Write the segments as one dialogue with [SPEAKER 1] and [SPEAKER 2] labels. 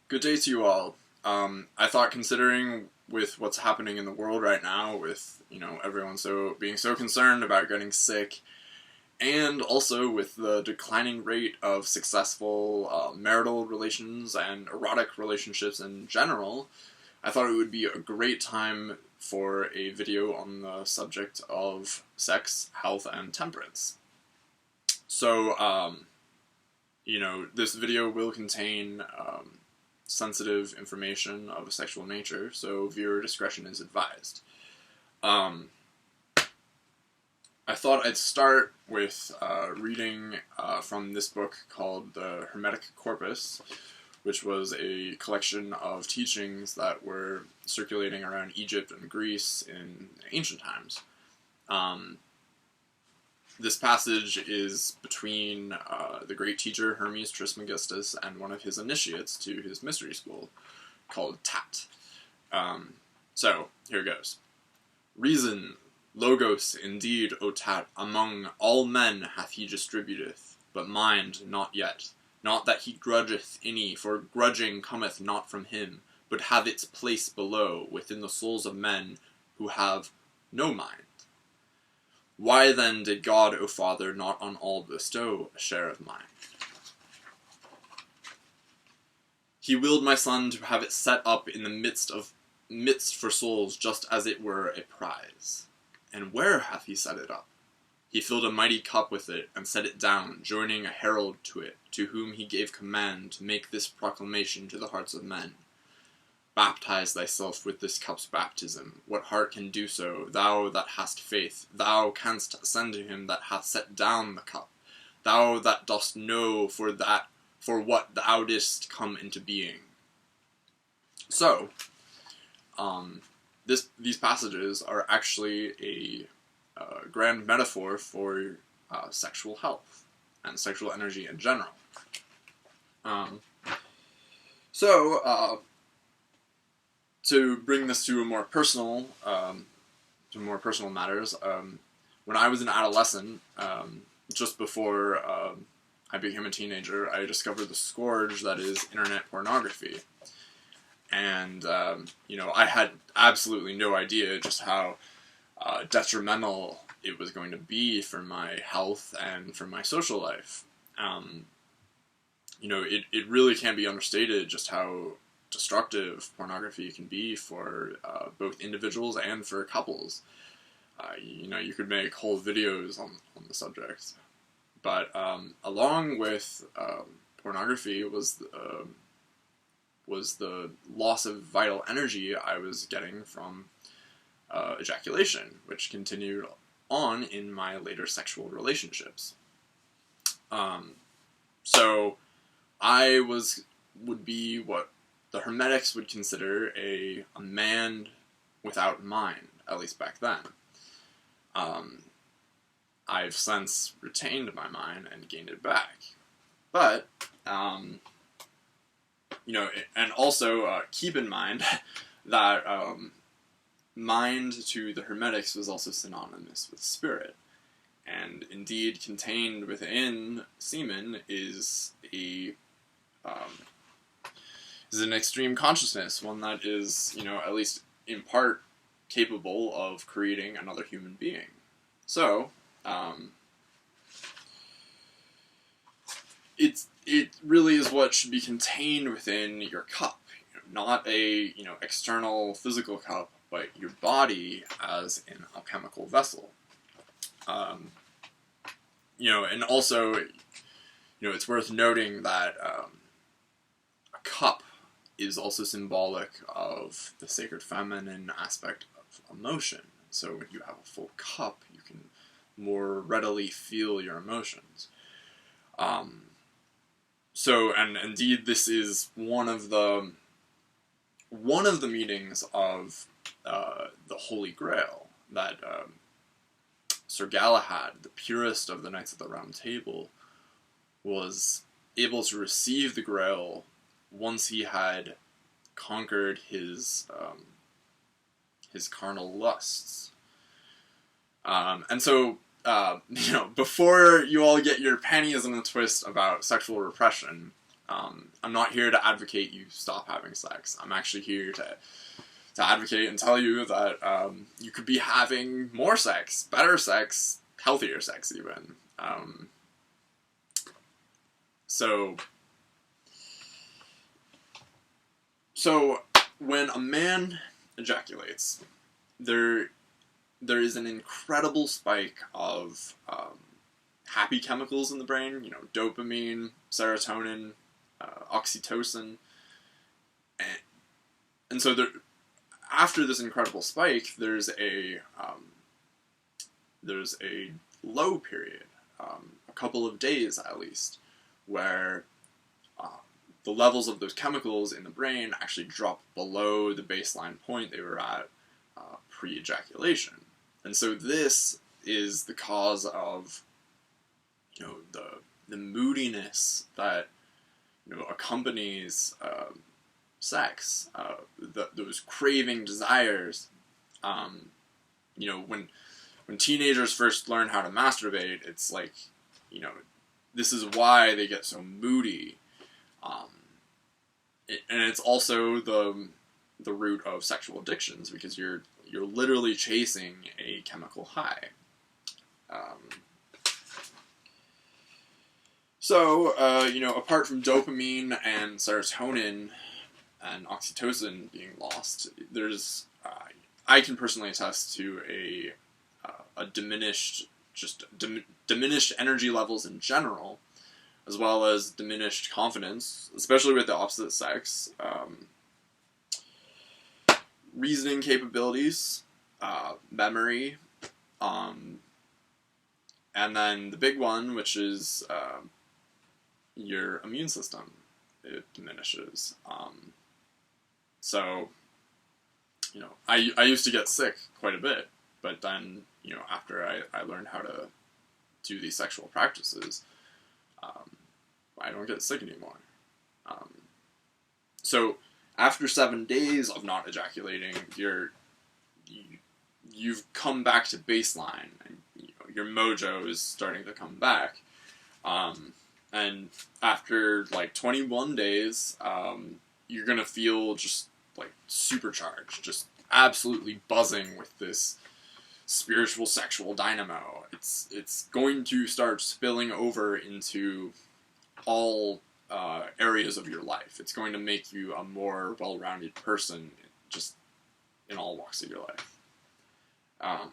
[SPEAKER 1] Good day to you all. I thought, considering with what's happening in the world right now, with everyone being so concerned about getting sick, and also with the declining rate of successful marital relations and erotic relationships in general, I thought it would be a great time for a video on the subject of sex, health, and temperance. So, this video will contain sensitive information of a sexual nature, so viewer discretion is advised. I thought I'd start with reading from this book called the Hermetic Corpus, which was a collection of teachings that were circulating around Egypt and Greece in ancient times. This passage is between the great teacher Hermes Trismegistus and one of his initiates to his mystery school, called Tat. So, here goes. Reason, Logos, indeed, O Tat, among all men hath he distributeth, but mind not yet. Not that he grudgeth any, for grudging cometh not from him, but hath its place below, within the souls of men who have no mind. Why then did God, O Father, not on all bestow a share of mind? He willed my Son to have it set up in the midst for souls, just as it were a prize. And where hath he set it up? He filled a mighty cup with it, and set it down, joining a herald to it, to whom he gave command to make this proclamation to the hearts of men. Baptize thyself with this cup's baptism. What heart can do so? Thou that hast faith. Thou canst ascend to him that hath set down the cup. Thou that dost know for what thou didst come into being. So, these passages are actually a grand metaphor for sexual health and sexual energy in general. To bring this to more personal matters, when I was an adolescent, just before I became a teenager, I discovered the scourge that is internet pornography. And, I had absolutely no idea just how detrimental it was going to be for my health and for my social life. It really can't be understated just how destructive pornography can be for both individuals and for couples. You could make whole videos on the subject. But along with pornography was the loss of vital energy I was getting from ejaculation, which continued on in my later sexual relationships. So I would be what the Hermetics would consider a man without mind, at least back then. I've since retained my mind and gained it back. But, and also keep in mind that mind to the Hermetics was also synonymous with spirit. And indeed, contained within semen is an extreme consciousness, one that is, at least in part, capable of creating another human being. So, it really is what should be contained within your cup. Not a, external physical cup, but your body as an alchemical vessel. And also, it's worth noting that a cup is also symbolic of the sacred feminine aspect of emotion. So when you have a full cup, you can more readily feel your emotions. And indeed, this is one of the meanings of the Holy Grail, that Sir Galahad, the purest of the Knights of the Round Table, was able to receive the Grail once he had conquered his carnal lusts. And so, before you all get your panties in a twist about sexual repression, I'm not here to advocate you stop having sex. I'm actually here to advocate and tell you that you could be having more sex, better sex, healthier sex even. So when a man ejaculates, there is an incredible spike of happy chemicals in the brain, you know, dopamine, serotonin, oxytocin, and so after this incredible spike, there's a low period, a couple of days at least, where the levels of those chemicals in the brain actually drop below the baseline point they were at pre-ejaculation. And so this is the cause of, you know, the moodiness that, you know, accompanies sex, those craving desires. You know, when teenagers first learn how to masturbate, it's like, you know, this is why they get so moody. And it's also the root of sexual addictions, because you're literally chasing a chemical high. You know, apart from dopamine and serotonin and oxytocin being lost, there's I can personally attest to a diminished energy levels in general, as well as diminished confidence, especially with the opposite sex, reasoning capabilities, memory, and then the big one, which is your immune system, it diminishes. So, you know, I used to get sick quite a bit, but then, you know, after I learned how to do these sexual practices, I don't get sick anymore. So after 7 days of not ejaculating, you've come back to baseline, and you know, your mojo is starting to come back. And after like 21 days, you're gonna feel just like supercharged, just absolutely buzzing with this spiritual sexual dynamo. It's going to start spilling over into all areas of your life. It's going to make you a more well-rounded person, just in all walks of your life.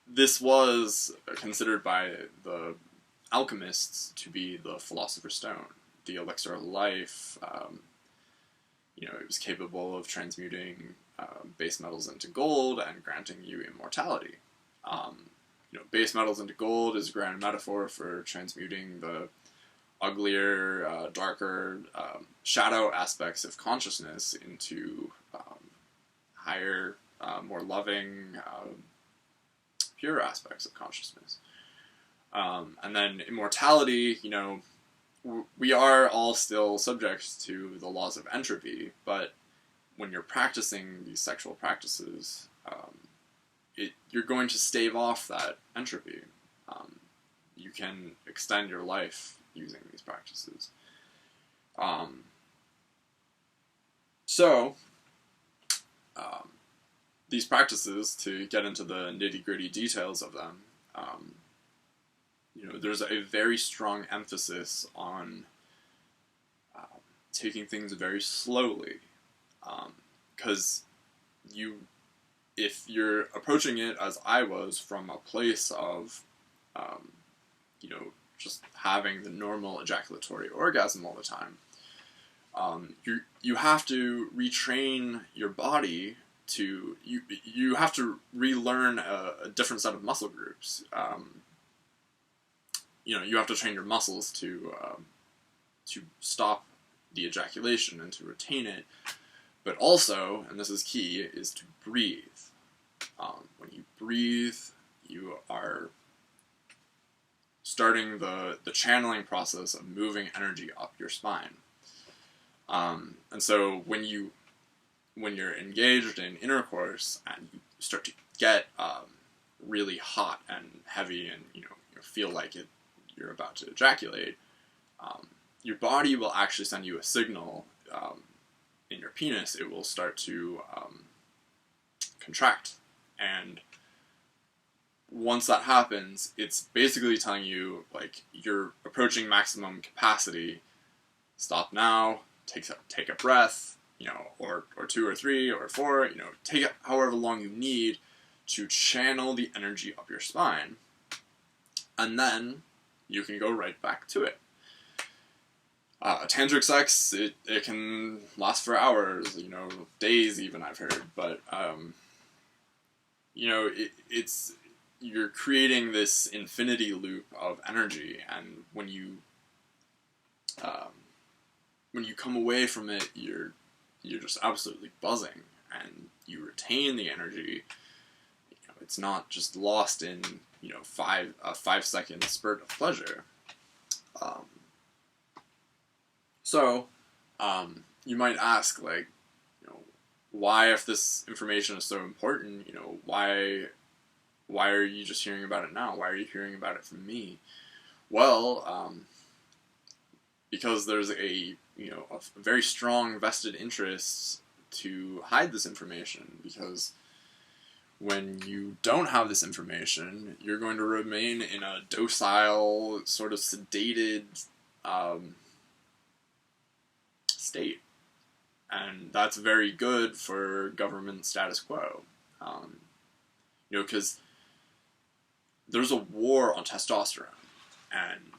[SPEAKER 1] This was considered by the alchemists to be the Philosopher's Stone, the elixir of life. You know, it was capable of transmuting base metals into gold and granting you immortality. You know, base metals into gold is a grand metaphor for transmuting the uglier, darker, shadow aspects of consciousness into higher, more loving, pure aspects of consciousness. And then immortality, you know, we are all still subject to the laws of entropy, but when you're practicing these sexual practices, you're going to stave off that entropy. You can extend your life using these practices. These practices, to get into the nitty-gritty details of them, you know, there's a very strong emphasis on taking things very slowly, because if you're approaching it as I was, from a place of, you know, just having the normal ejaculatory orgasm all the time, you have to retrain your body to, you have to relearn a different set of muscle groups. You know, you have to train your muscles to stop the ejaculation and to retain it, but also, and this is key, is to breathe. When you breathe, you are starting the channeling process of moving energy up your spine. And so when you're engaged in intercourse and you start to get really hot and heavy, and you know, you feel like you're about to ejaculate, your body will actually send you a signal in your penis. It will start to contract, and once that happens, it's basically telling you, like, you're approaching maximum capacity. Stop now. Take a breath, or 2 or 3 or 4. Take it however long you need to channel the energy up your spine, and then you can go right back to it. Tantric sex, it can last for hours, days even, I've heard, but it's you're creating this infinity loop of energy, and when you come away from it, you're just absolutely buzzing, and you retain the energy. It's not just lost in a 5-second spurt of pleasure. So you might ask, like, why, if this information is so important, why are you just hearing about it now? Why are you hearing about it from me? Well, because there's a very strong vested interest to hide this information, because when you don't have this information, you're going to remain in a docile, sort of sedated state. And that's very good for government status quo. Because there's a war on testosterone. And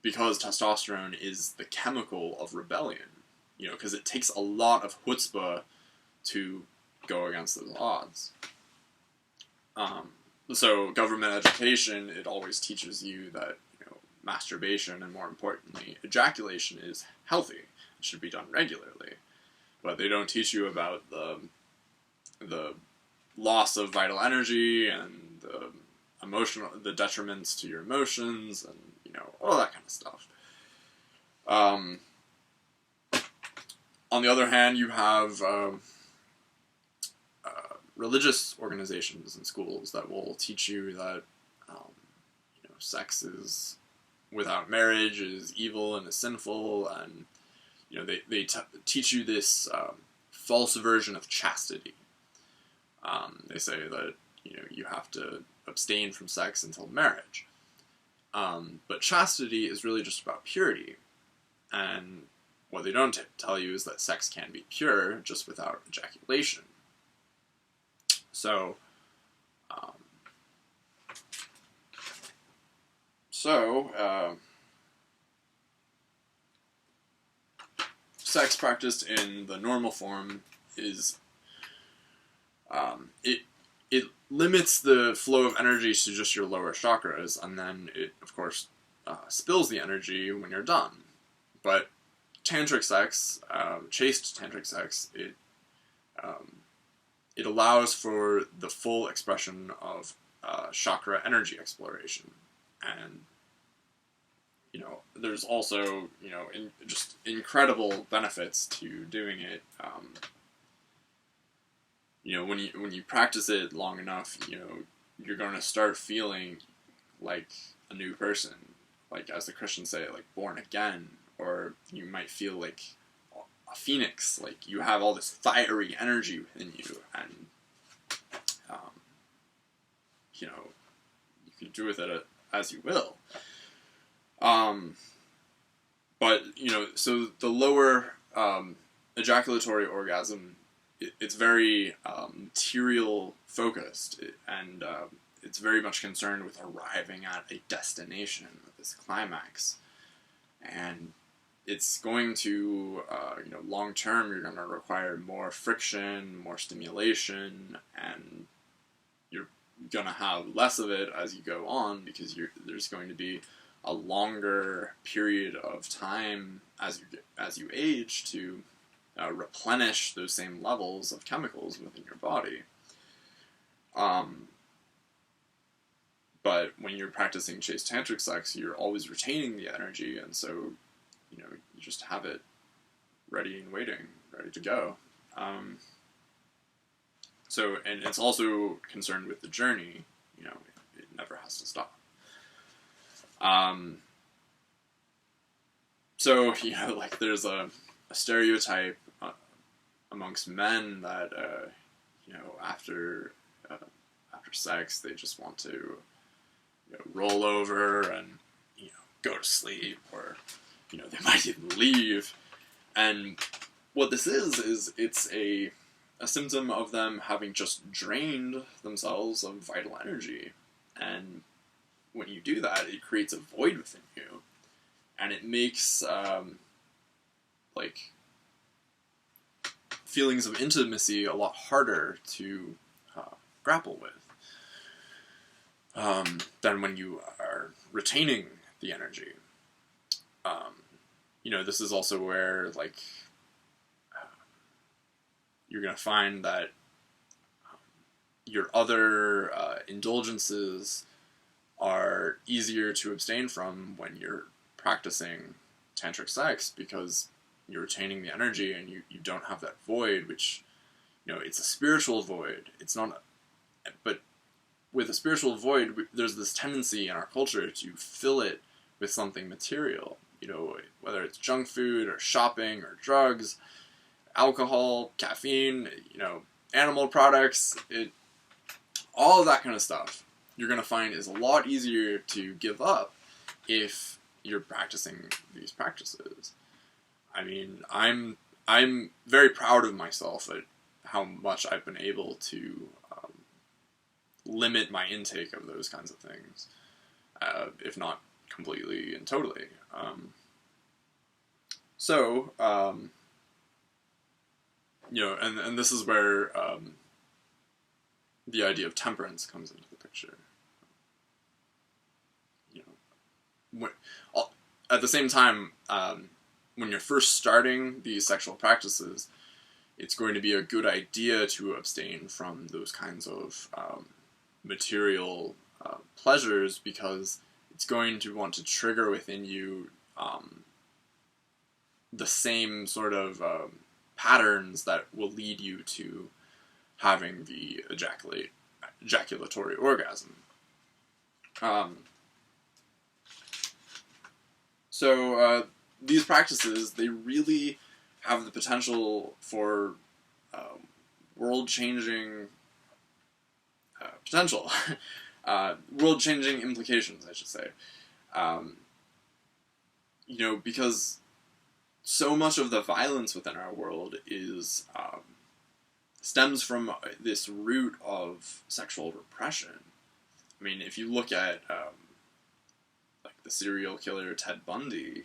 [SPEAKER 1] because testosterone is the chemical of rebellion, because it takes a lot of chutzpah to go against those odds. So government education, it always teaches you that masturbation, and more importantly, ejaculation, is healthy. It should be done regularly. But they don't teach you about the loss of vital energy and the detriments to your emotions, and all that kind of stuff. On the other hand, you have religious organizations and schools that will teach you that sex is without marriage is evil and is sinful, and they teach you this false version of chastity. They say that you have to abstain from sex until marriage, but chastity is really just about purity, and what they don't tell you is that sex can be pure just without ejaculation. So, sex practiced in the normal form is, it limits the flow of energy to just your lower chakras, and then it, of course, spills the energy when you're done. But tantric sex, chaste tantric sex, it allows for the full expression of chakra energy exploration. And, there's also, just incredible benefits to doing it. When you practice it long enough, you're going to start feeling like a new person. Like, as the Christians say, like born again. Or you might feel like a phoenix, like you have all this fiery energy within you, and you can do with it as you will. But so the lower ejaculatory orgasm, it's very material focused, and it's very much concerned with arriving at a destination, this climax, and it's going to, long term, you're going to require more friction, more stimulation, and you're going to have less of it as you go on, because there's going to be a longer period of time as you age to replenish those same levels of chemicals within your body. But when you're practicing chaste tantric sex, you're always retaining the energy, and so you just have it ready and waiting, ready to go. So, and it's also concerned with the journey. It never has to stop. So, like, there's a stereotype amongst men that, after sex, they just want to, roll over and, go to sleep, or, they might even leave. And what this is it's a symptom of them having just drained themselves of vital energy. And when you do that, it creates a void within you. And it makes, feelings of intimacy a lot harder to grapple with than when you are retaining the energy. This is also where, you're going to find that your other indulgences are easier to abstain from when you're practicing tantric sex, because you're retaining the energy and you don't have that void, which, it's a spiritual void. It's not, but with a spiritual void, there's this tendency in our culture to fill it with something material, whether it's junk food or shopping or drugs, alcohol, caffeine, animal products, all of that kind of stuff, you're going to find is a lot easier to give up if you're practicing these practices. I mean, I'm very proud of myself at how much I've been able to limit my intake of those kinds of things, if not completely and totally. And this is where the idea of temperance comes into the picture. At the same time, when you're first starting these sexual practices, it's going to be a good idea to abstain from those kinds of material pleasures, because it's going to want to trigger within you the same sort of patterns that will lead you to having the ejaculatory orgasm. These practices, they really have the potential for world-changing potential. World-changing implications, I should say. Because so much of the violence within our world stems from this root of sexual repression. I mean, if you look at the serial killer Ted Bundy,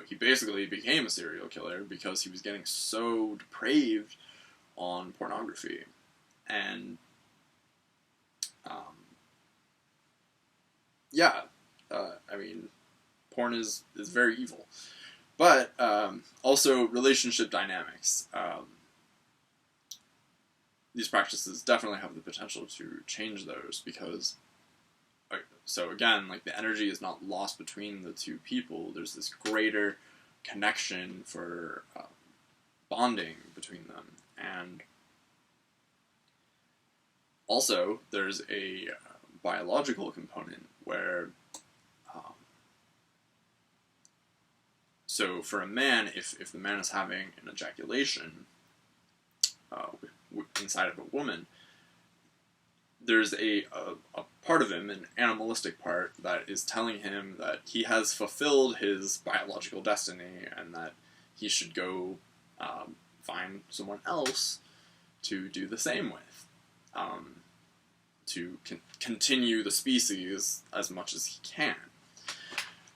[SPEAKER 1] he basically became a serial killer because he was getting so depraved on pornography. And porn is very evil. But also relationship dynamics. These practices definitely have the potential to change those, because, so again, the energy is not lost between the two people. There's this greater connection for bonding between them. And also, there's a biological component where, so for a man, if the man is having an ejaculation inside of a woman, there's a part of him, an animalistic part, that is telling him that he has fulfilled his biological destiny and that he should go find someone else to do the same with, to continue the species as much as he can.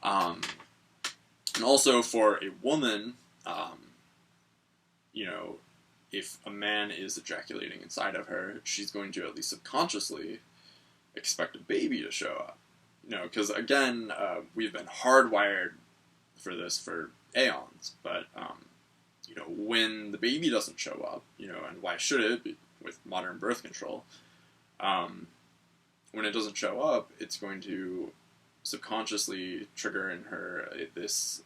[SPEAKER 1] And also for a woman, if a man is ejaculating inside of her, she's going to at least subconsciously expect a baby to show up. Because again, we've been hardwired for this for aeons, but when the baby doesn't show up, and why should it, with modern birth control, when it doesn't show up, it's going to subconsciously trigger in her this,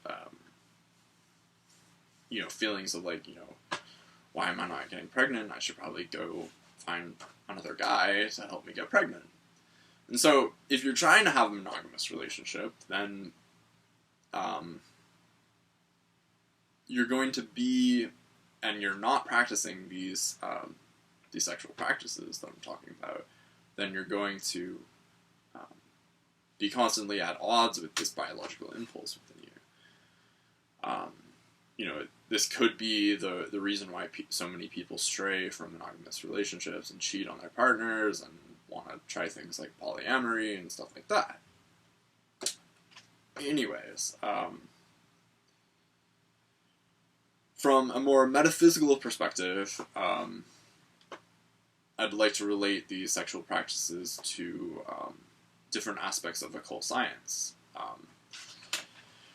[SPEAKER 1] feelings of why am I not getting pregnant? I should probably go find another guy to help me get pregnant. And so, if you're trying to have a monogamous relationship, then you're going to be, and you're not practicing these sexual practices that I'm talking about, then you're going to be constantly at odds with this biological impulse within you. This could be the reason why so many people stray from monogamous relationships and cheat on their partners and want to try things like polyamory and stuff like that. Anyways, from a more metaphysical perspective, I'd like to relate these sexual practices to different aspects of occult science.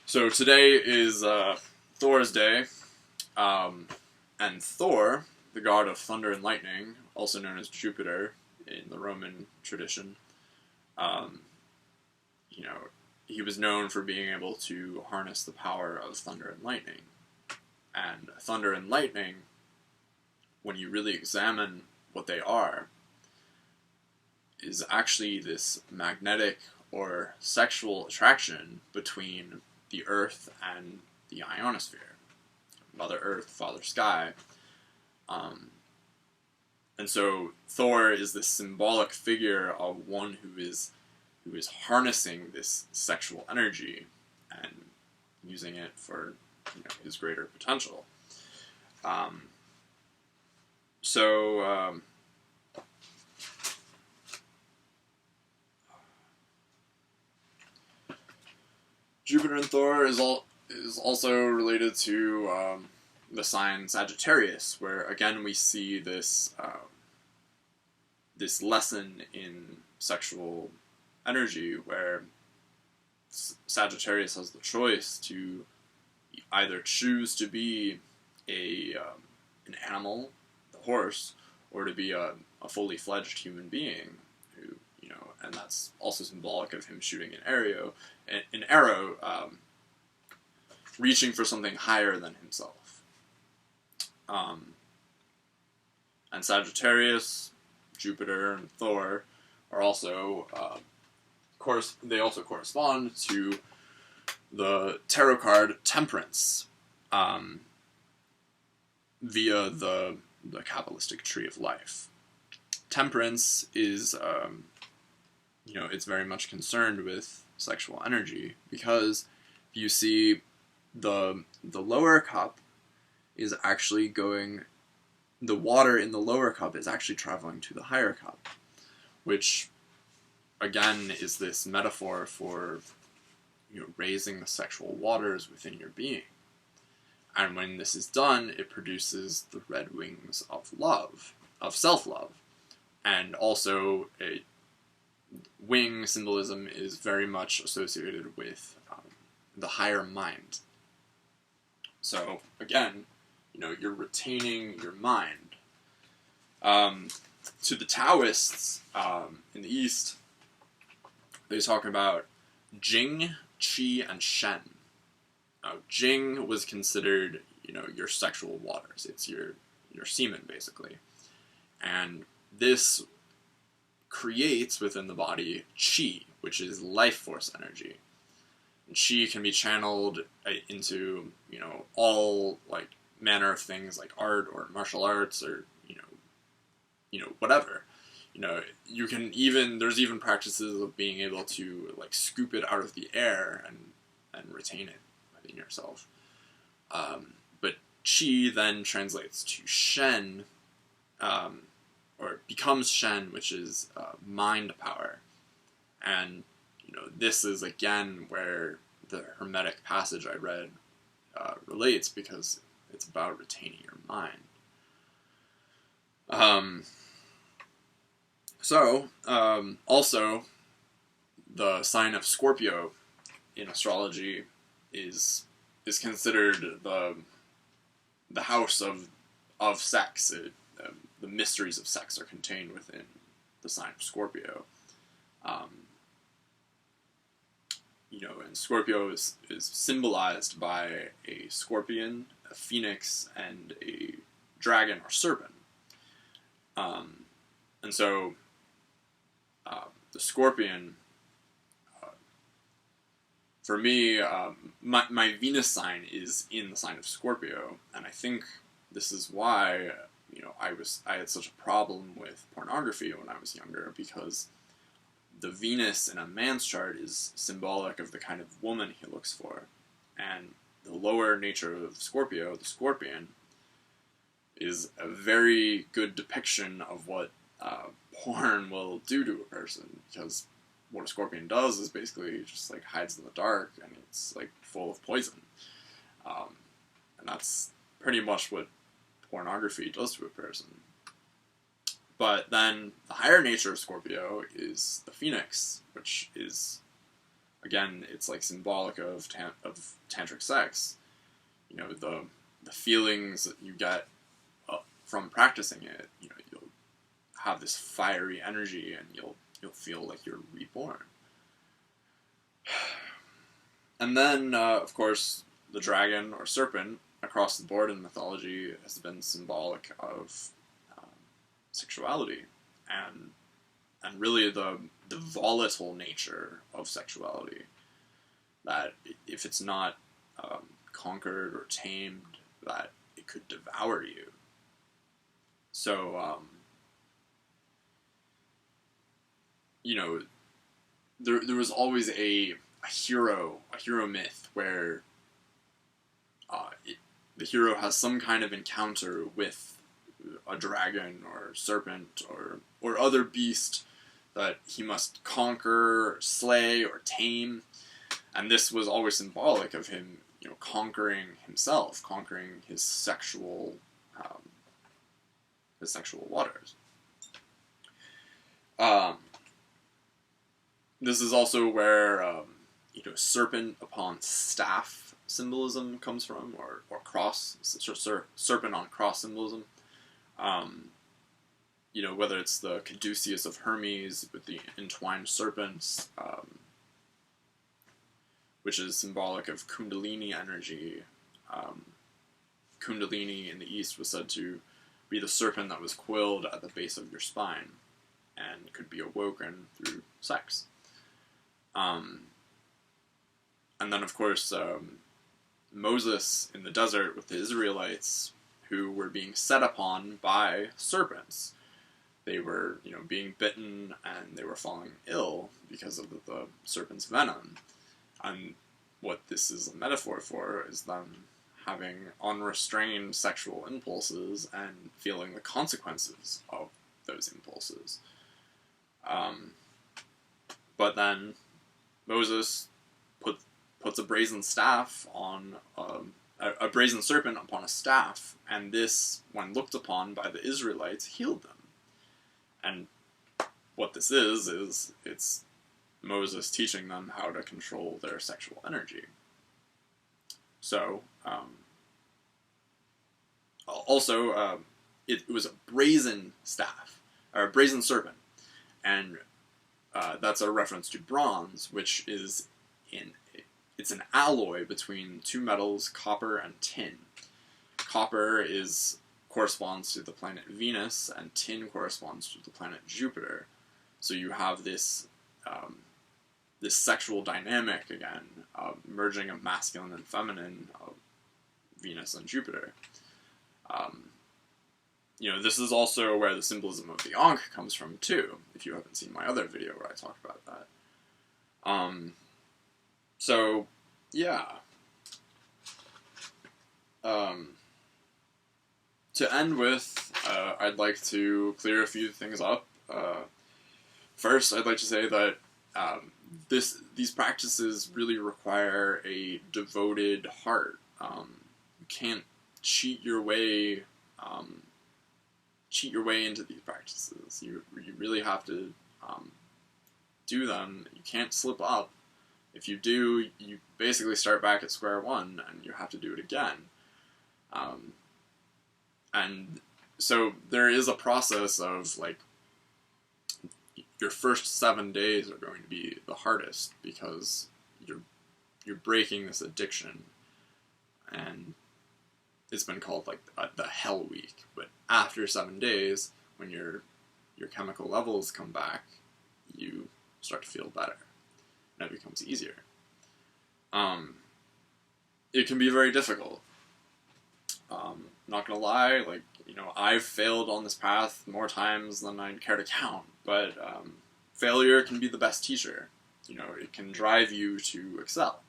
[SPEAKER 1] So today is Thor's day, and Thor, the god of thunder and lightning, also known as Jupiter in the Roman tradition, he was known for being able to harness the power of thunder and lightning. And thunder and lightning, when you really examine what they are, is actually this magnetic or sexual attraction between the Earth and the ionosphere. Mother Earth, Father Sky. And so Thor is this symbolic figure of one who is harnessing this sexual energy and using it for his greater potential. Jupiter and Thor is also related to the sign Sagittarius, where again we see this this lesson in sexual energy, where Sagittarius has the choice to either choose to be an animal, the horse, or to be a fully fledged human being, who and that's also symbolic of him shooting an arrow, reaching for something higher than himself. And Sagittarius, Jupiter, and Thor are also they also correspond to the tarot card Temperance, via the Kabbalistic tree of life. Temperance is it's very much concerned with sexual energy, because you see the lower cup is actually the water in the lower cup is actually traveling to the higher cup, which again is this metaphor for raising the sexual waters within your being. And when this is done, it produces the red wings of love, of self-love. And also, wing symbolism is very much associated with the higher mind. So, again, you're retaining your mind. To the Taoists in the East, they talk about Jing, Chi, and Shen. Now, Jing was considered, your sexual waters. It's your semen, basically. And this creates within the body Chi, which is life force energy. And Chi can be channeled into, all, manner of things like art or martial arts or, whatever. You can there's even practices of being able to, scoop it out of the air and retain it within yourself. But Chi then translates to Shen, or becomes Shen, which is mind power. And, this is, again, where the Hermetic passage I read relates, because it's about retaining your mind. Also, the sign of Scorpio in astrology is considered the house of sex. The mysteries of sex are contained within the sign of Scorpio. And Scorpio is symbolized by a scorpion, a phoenix, and a dragon or serpent. And so the scorpion, for me, my Venus sign is in the sign of Scorpio, and I think this is why, I had such a problem with pornography when I was younger, because the Venus in a man's chart is symbolic of the kind of woman he looks for, and the lower nature of Scorpio, the Scorpion, is a very good depiction of what porn will do to a person, because what a scorpion does is basically just like hides in the dark, and it's like full of poison, and that's pretty much what pornography does to a person. But then the higher nature of Scorpio is the Phoenix, which is, again, it's like symbolic of tantric sex. The feelings that you get from practicing it. You'll have this fiery energy, and you'll feel like you're reborn. And then, of course, the dragon or serpent across the board in mythology has been symbolic of sexuality, and really the volatile nature of sexuality, that if it's not conquered or tamed, that it could devour you. So, there was always a hero myth where the hero has some kind of encounter with a dragon or serpent or other beast that he must conquer, slay, or tame, and this was always symbolic of him, conquering himself, conquering his sexual waters. This is also where serpent upon staff symbolism comes from, or cross, serpent on cross symbolism. Whether it's the caduceus of Hermes with the entwined serpents, which is symbolic of Kundalini energy. Kundalini in the East was said to be the serpent that was coiled at the base of your spine and could be awoken through sex. And then, of course, Moses in the desert with the Israelites, who were being set upon by serpents. They were, being bitten, and they were falling ill because of the serpent's venom. And what this is a metaphor for is them having unrestrained sexual impulses and feeling the consequences of those impulses. But then Moses puts a brazen staff on a brazen serpent upon a staff, and this, when looked upon by the Israelites, healed them. And what this is it's Moses teaching them how to control their sexual energy. So, also, it was a brazen staff, or a brazen serpent, and that's a reference to bronze, which is it's an alloy between two metals, copper and tin. Copper corresponds to the planet Venus, and tin corresponds to the planet Jupiter. So you have this this sexual dynamic again, merging of masculine and feminine, of Venus and Jupiter. This is also where the symbolism of the Ankh comes from too, if you haven't seen my other video where I talked about that. So, yeah. To end with, I'd like to clear a few things up. First, I'd like to say that these practices really require a devoted heart. You can't cheat your way into these practices. You really have to do them. You can't slip up. If you do, you basically start back at square one, and you have to do it again. And so there is a process of, like, your first 7 days are going to be the hardest, because you're breaking this addiction, and it's been called like the hell week. But after 7 days, when your chemical levels come back, you start to feel better, and it becomes easier. it can be very difficult. Not gonna lie, like, you know, I've failed on this path more times than I'd care to count, but failure can be the best teacher. You know, it can drive you to excel.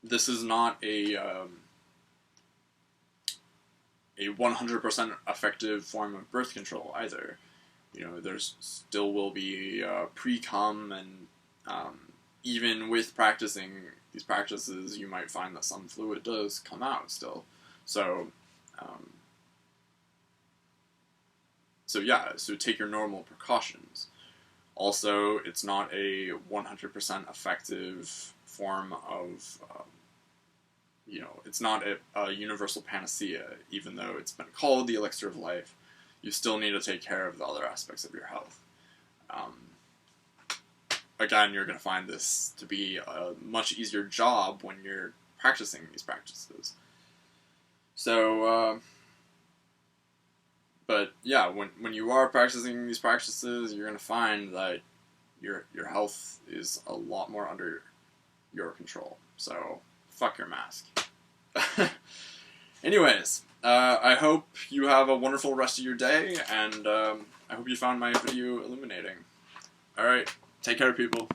[SPEAKER 1] This is not a 100% effective form of birth control either. You know, there's still will be pre-cum, and even with practicing these practices, you might find that some fluid does come out still. So, so take your normal precautions. Also, it's not a 100% effective form of, you know, it's not a universal panacea, even though it's been called the elixir of life. You still need to take care of the other aspects of your health. Again, you're going to find this to be a much easier job when you're practicing these practices. So, but yeah, when you are practicing these practices, you're going to find that your health is a lot more under your control. So, fuck your mask. Anyways, I hope you have a wonderful rest of your day, and I hope you found my video illuminating. Alright, take care, people.